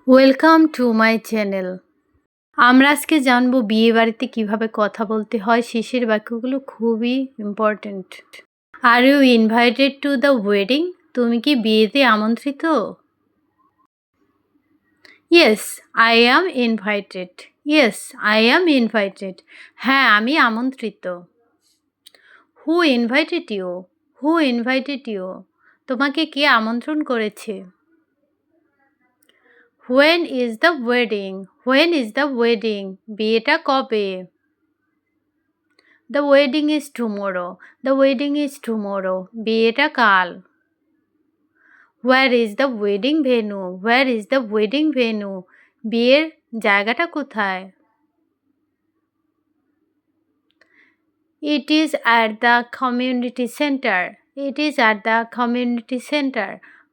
Welcome to my channel. আমরা আজকে জানবো বিয়ে বাড়িতে কিভাবে কথা বলতে হয়। শেষের বাক্যগুলো খুবই important. Are you invited to the wedding? তুমি কি বিয়েতে আমন্ত্রিত? Yes, I am invited. Yes, I am invited. হ্যাঁ, আমি আমন্ত্রিত। Who invited you? Who invited you? তোমাকে কে আমন্ত্রণ করেছে? When is the wedding? When is the wedding? বিয়েটা কবে? The wedding is tomorrow. The wedding is tomorrow. বিয়েটা কাল। Where is the wedding venue? Where is the wedding venue? বিয়ের জায়গাটা কোথায়? ইট is at the community centre. It is at the community centre.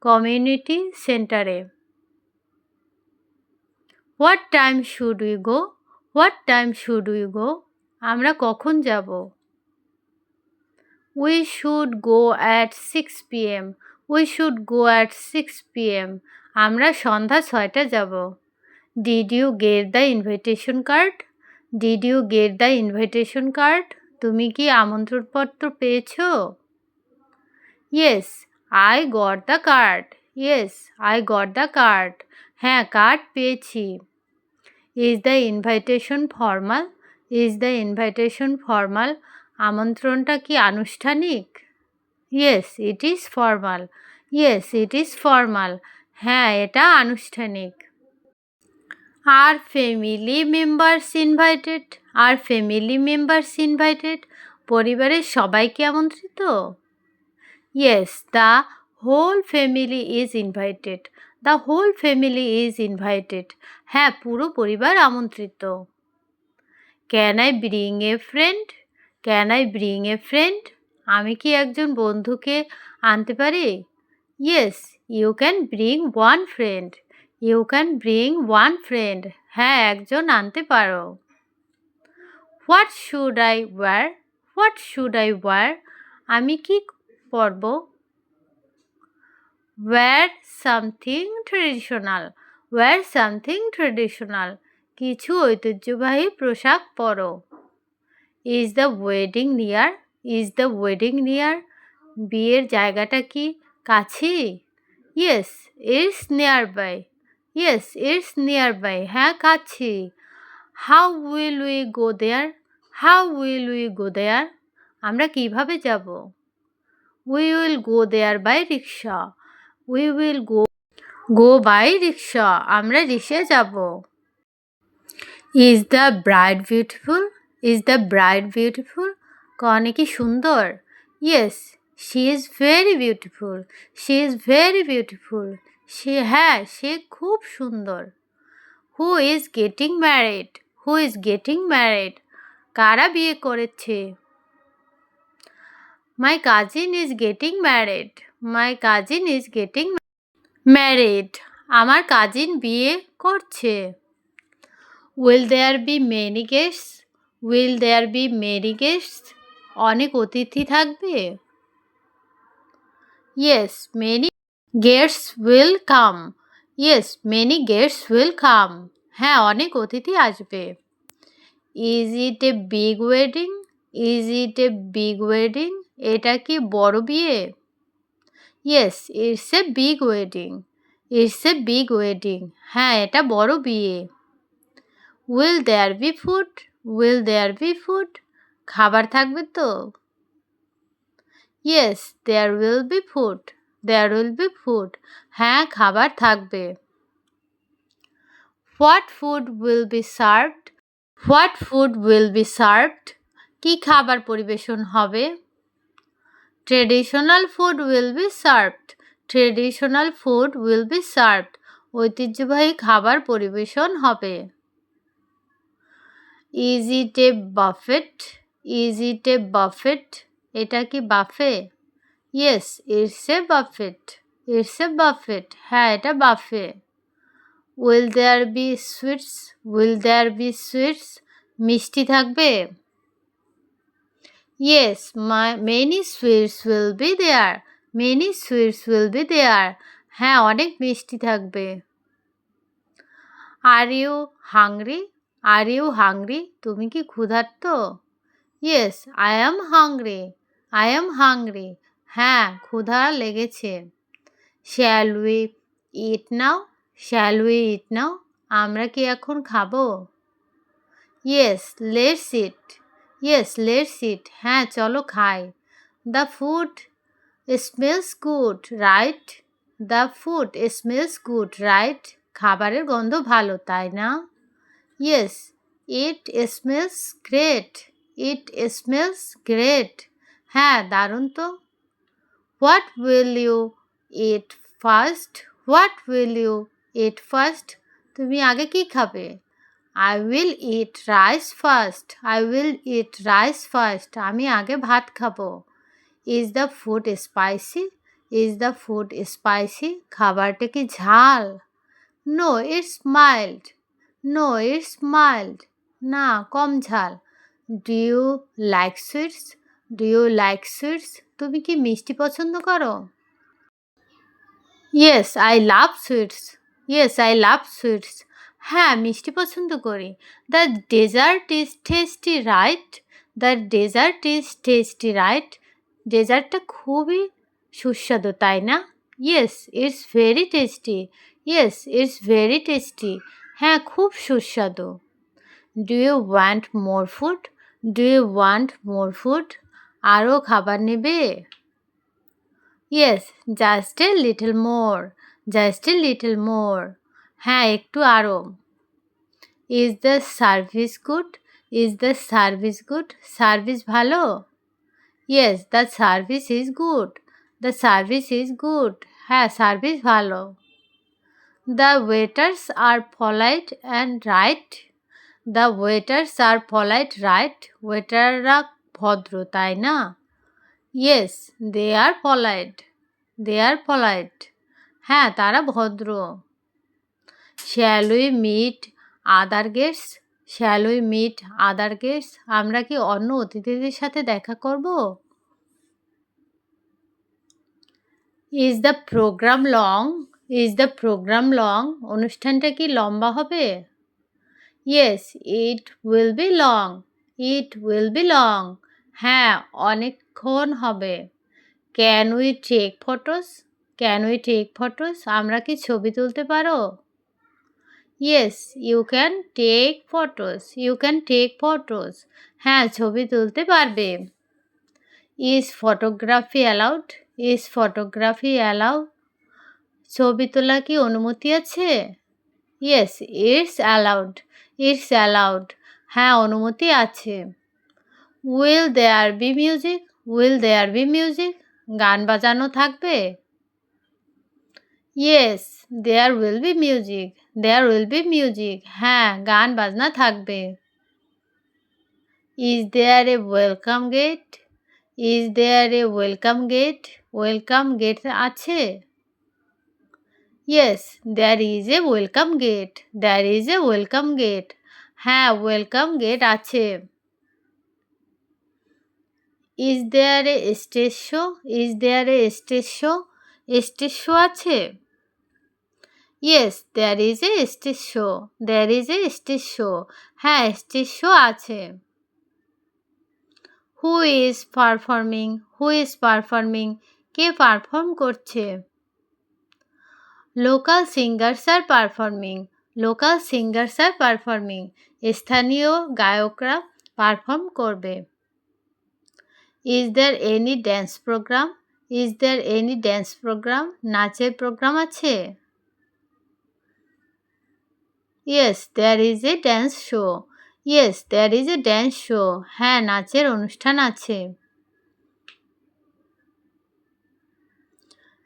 Community সেন্টারে। What time should we go? What time should we go? আমরা কখন যাব? We should go at 6 p.m. We should go at 6 p.m. আমরা সন্ধ্যা 6টায় যাব। Did you get the invitation card? Did you get the invitation card? তুমি কি আমন্ত্রণপত্র পেয়েছো? Yes, I got the card. Yes, I got the card. হ্যাঁ, card পেয়েছি। Is the invitation formal? Is the invitation formal? আমন্ত্রণটা কি আনুষ্ঠানিক? Yes, it is formal. Yes, it is formal. হ্যাঁ, এটা আনুষ্ঠানিক। Are family members invited? Are family members invited? পরিবারের সবাইকে আমন্ত্রিত? Yes, the whole family is invited. The whole family is invited. হ্যাঁ, পুরো পরিবার আমন্ত্রিত। Can I bring a friend? Can I bring a friend? আমি কি একজন বন্ধুকে আনতে পারি? Yes, you can bring one friend. You can bring one friend. হ্যাঁ, একজন আনতে পারো। What should I wear? What should I wear? আমি কি পরব? Wear something traditional. Wear something traditional. কিছু ঐতিহ্যবাহী পোশাক পরো। Is the wedding near? Is the wedding near? বিয়ের জায়গাটা কি কাছে? Yes, it's nearby. Yes, it's nearby. হ্যাঁ, কাছে। How will we go there? How will we go there? আমরা কিভাবে যাব? We will go there by rickshaw. We will go by rickshaw. আমরা রিক্সায় যাব। Is the bride beautiful? Is the bride beautiful? কনে কি সুন্দর? Yes, she is very beautiful. She is very beautiful. হ্যাঁ, সে খুব সুন্দর। Who is getting married? Who is getting married? কারা বিয়ে করেছে? My cousin is getting married. My cousin is getting married. আমার কাজিন বিয়ে করছে। Will there be many guests? Will there be many guests? অনেক অতিথি থাকবে? Yes, many guests will come. Yes, many guests will come. হ্যাঁ, অনেক অতিথি আসবে। Is it a big wedding? Is it a big wedding? এটা কি বড় বিয়ে? Yes, it's a big wedding. It's a big wedding. হ্যাঁ, এটা বড় বিয়ে। Will there be food? Will there be food? খাবার থাকবে তো? Yes, there will be food. There will be food. হ্যাঁ, খাবার থাকবে। What food will be served? What food will be served? কি খাবার পরিবেশন হবে? Traditional food will be served. Traditional food will be served. ঐতিহ্যবাহী খাবার পরিবেশন হবে। Is it a buffet? Is it a buffet? এটা কি buffet? Yes, it's a buffet. It's a buffet. হ্যাঁ, এটা buffet. Will there be sweets? Will there be sweets? মিষ্টি থাকবে? Yes, many sweets will be there. Many sweets will be there. হ্যাঁ, অনেক মিষ্টি থাকবে। আর you hungry? Are you hungry? তুমি কি ক্ষুধার্ত? Yes, I am hungry. I am hungry. হ্যাঁ, ক্ষুধা লেগেছে। Shall we eat now? Shall we eat now? আমরা কি এখন খাবো? Yes, let's eat. Yes, let's eat. হ্যাঁ, চলো খাই। The food smells good, right? The food smells good, right? খাবারের গন্ধ ভালো, তাই না? Yes, it smells great. It smells great. হ্যাঁ, দারুণ তো। What will you eat first? What will you eat first? তুমি আগে কি খাবে? I will eat rice first. I will eat rice first. আমি আগে ভাত খাবো। Is the food spicy? Is the food spicy? খাবারটা কি ঝাল? No it's mild. No it's mild. না, কম ঝাল। Do you like sweets? Do you like sweets? তুমি কি মিষ্টি পছন্দ করো? Yes, I love sweets. Yes, I love sweets. হ্যাঁ, মিষ্টি পছন্দ করি। The dessert is tasty, right? The dessert is tasty, right? ডেজার্টটা খুবই সুস্বাদু, তাই না? Yes, it's very tasty. Yes, it's very tasty. হ্যাঁ, খুব সুস্বাদু। Do you want more food? Do you want more food? আরও খাবার নেবে? Yes, just a little more. Just a little more. হ্যাঁ, একটু আরও। Is the service good? Is the service good? Service ভালো? Yes, the service is good. The service is good. হ্যাঁ, service ভালো। The waiters are polite and right? The waiters are polite, right? ওয়েটাররা ভদ্র, তাই না? Yes, they are polite. They are polite. হ্যাঁ, তারা ভদ্র। Shall we meet other guests? Shall we meet other guests? আমরা কি অন্য অতিথিদের সাথে দেখা করব? Is the programme long? Is the programme long? অনুষ্ঠানটা কি লম্বা হবে? Yes, it will be long. It will be long. হ্যাঁ, অনেকক্ষণ হবে। Can we take photos? Can we take photos? আমরা কি ছবি তুলতে পারো? Yes, you can take photos. You can take photos. হ্যাঁ, ছবি তুলতে পারবে। Is photography allowed? Is photography allowed? ছবি তোলা কি অনুমতি আছে? Yes, it's allowed. It's allowed. হ্যাঁ, অনুমতি আছে। Will there be music? Will there be music? গান বাজানো থাকবে? Yes, there will be music. There will be music. হ্যাঁ, গান বাজনা থাকবে। Is there a welcome gate? Is there a welcome gate? Welcome gate আছে? Yes, there is a welcome gate. There is a welcome gate. হ্যাঁ, welcome gate আছে। Is there a stage show? Is there a stage show? Stage show আছে? Yes, there is a stage show. There is a stage show. হ্যাঁ, stage show আছে। Who is performing? Who is performing? কে perform করছে? Local singers are performing. Local singers are performing. স্থানীয় গায়করা perform করবে। Is there any dance program? Is there any dance program? নাচের program আছে? Yes, there is a dance show. Yes, there is a dance show. হ্যাঁ, নাচের অনুষ্ঠান আছে।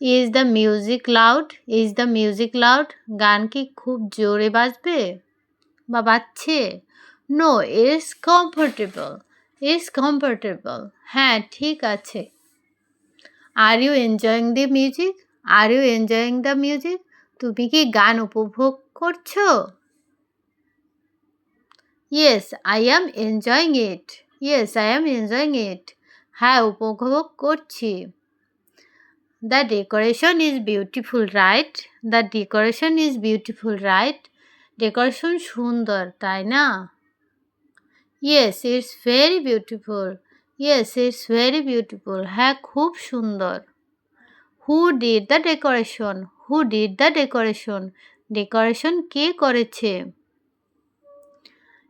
Is the music loud? Is the music loud? গান কি খুব জোরে বাজবে বা বাজছে? No, it's comfortable. It's comfortable. হ্যাঁ, ঠিক আছে। Are you enjoying the music? Are you enjoying the music? তুমি কি গান উপভোগ করছো? Yes, I am enjoying it. Yes, I am enjoying it. হ্যাঁ, উপভোগ করছি। The decoration is beautiful, right? The decoration is beautiful, right? Decoration সুন্দর, তাই না? Yes, it's very beautiful. Yes, it's very beautiful. হ্যাঁ, খুব সুন্দর। Who did the decoration? Who did the decoration? Decoration কে করেছে?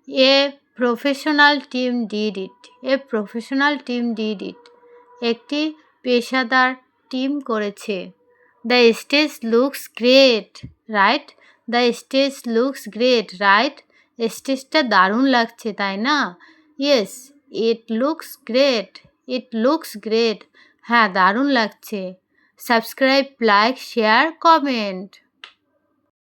A professional team did it. A professional team did it. একটি পেশাদার টিম করেছে। The stage looks great, right? The stage looks great, right? স্টেজটা দারুণ লাগছে, তাই না? Yes, it looks great. It looks great. হ্যাঁ, দারুণ লাগছে। Subscribe, like, share, comment.